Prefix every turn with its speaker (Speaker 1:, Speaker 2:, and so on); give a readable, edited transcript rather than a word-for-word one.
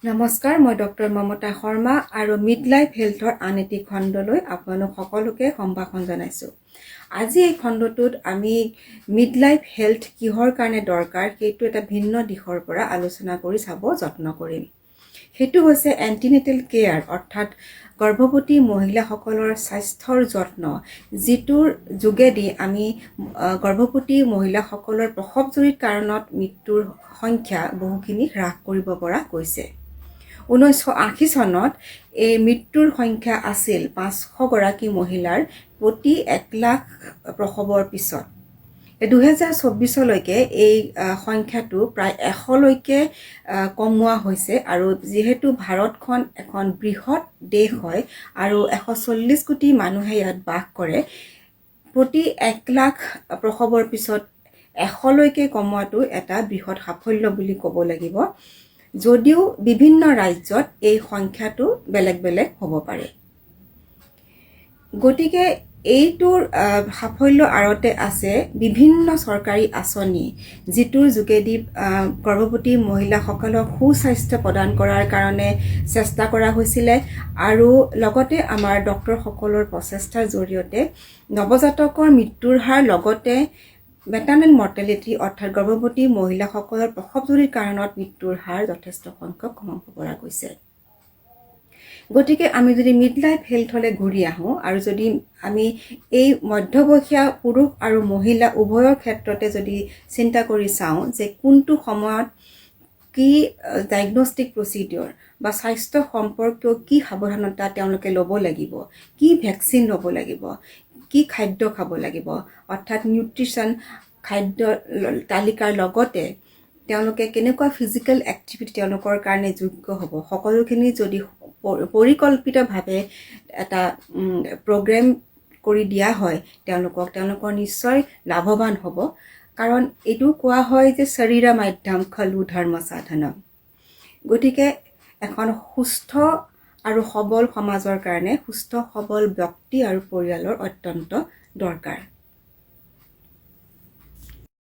Speaker 1: নমস্কাৰ, মই ডক্টৰ মমতা শৰ্মা আৰু মিডলাইফ হেল্থৰ আন এটি খণ্ডলৈ আপোনালোক সকলোকে সম্ভাষণ জনাইছোঁ। আজি এই খণ্ডটোত আমি মিডলাইফ হেল্থ কিহৰ কাৰণে দৰকাৰ সেইটো এটা ভিন্ন দিশৰ পৰা আলোচনা কৰি চাব যত্ন কৰিম। সেইটো হৈছে এণ্টিনেটেল কেয়াৰ, অৰ্থাৎ গৰ্ভৱতী মহিলাসকলৰ স্বাস্থ্যৰ যত্ন, যিটোৰ যোগেদি আমি গৰ্ভৱতী মহিলাসকলৰ প্ৰসৱজনিত কাৰণত মৃত্যুৰ সংখ্যা বহুখিনি হ্ৰাস কৰিব পৰা গৈছে। 1980 চনত এই মৃত্যুৰ সংখ্যা আছিল 500গৰাকী মহিলাৰ প্ৰতি 1 লাখ প্ৰসৱৰ পিছত। 2024লৈকে এই সংখ্যাটো প্ৰায় 100লৈকে কমোৱা হৈছে আৰু যিহেতু ভাৰতখন এখন বৃহৎ দেশ হয় আৰু 140 কোটি মানুহে ইয়াত বাস কৰে, প্ৰতি 1 লাখ প্ৰসৱৰ পিছত 100লৈকে কমোৱাটো এটা বৃহৎ সাফল্য বুলি ক'ব লাগিব। যদিও বিভিন্ন ৰাজ্যত এই সংখ্যাটো বেলেগ বেলেগ হ'ব পাৰে। গতিকে এইটোৰ সাফল্য আঁৰতে আছে বিভিন্ন চৰকাৰী আঁচনি, যিটোৰ যোগেদি গৰ্ভৱতী মহিলাসকলক সুস্বাস্থ্য প্ৰদান কৰাৰ কাৰণে চেষ্টা কৰা হৈছিলে আৰু লগতে আমাৰ ডক্তৰসকলৰ প্ৰচেষ্টাৰ জৰিয়তে নৱজাতকৰ মৃত্যুৰ হাৰ লগতে মেটাৰ্নেল মৰ্টেলিটি অৰ্থাৎ গৰ্ভৱতী মহিলাসকলৰ প্ৰসৱজনিত কাৰণত মৃত্যুৰ হাৰ যথেষ্ট সংখ্যক কমাব পৰা গৈছে। গতিকে আমি যদি মিডলাইফ হেল্থলৈ ঘূৰি আহোঁ আৰু যদি আমি এই মধ্যবয়সীয়া পুৰুষ আৰু মহিলা উভয়ৰ ক্ষেত্ৰতে যদি চিন্তা কৰি চাওঁ যে কোনটো সময়ত কি ডায়েগনষ্টিক প্ৰচিডিঅ'ৰ বা স্বাস্থ্য সম্পৰ্কীয় কি সাৱধানতা তেওঁলোকে ল'ব লাগিব, কি ভেকচিন ল'ব লাগিব, কি খাদ্য খাব লাগিব, অৰ্থাৎ নিউট্ৰিশ্যন খাদ্য তালিকাৰ লগতে তেওঁলোকে কেনেকুৱা ফিজিকেল এক্টিভিটি তেওঁলোকৰ কাৰণে যোগ্য হ'ব, সকলোখিনি যদি পৰিকল্পিতভাৱে এটা প্ৰগ্ৰেম কৰি দিয়া হয় তেওঁলোকৰ নিশ্চয় লাভৱান হ'ব। কাৰণ এইটো কোৱা হয় যে শৰীৰা মাধ্যম খলু ধৰ্ম সাধনম। গতিকে এখন সুস্থ আৰু সবল সমাজৰ কাৰণে সুস্থ সবল ব্যক্তি আৰু পৰিয়ালৰ অত্যন্ত দৰকাৰ।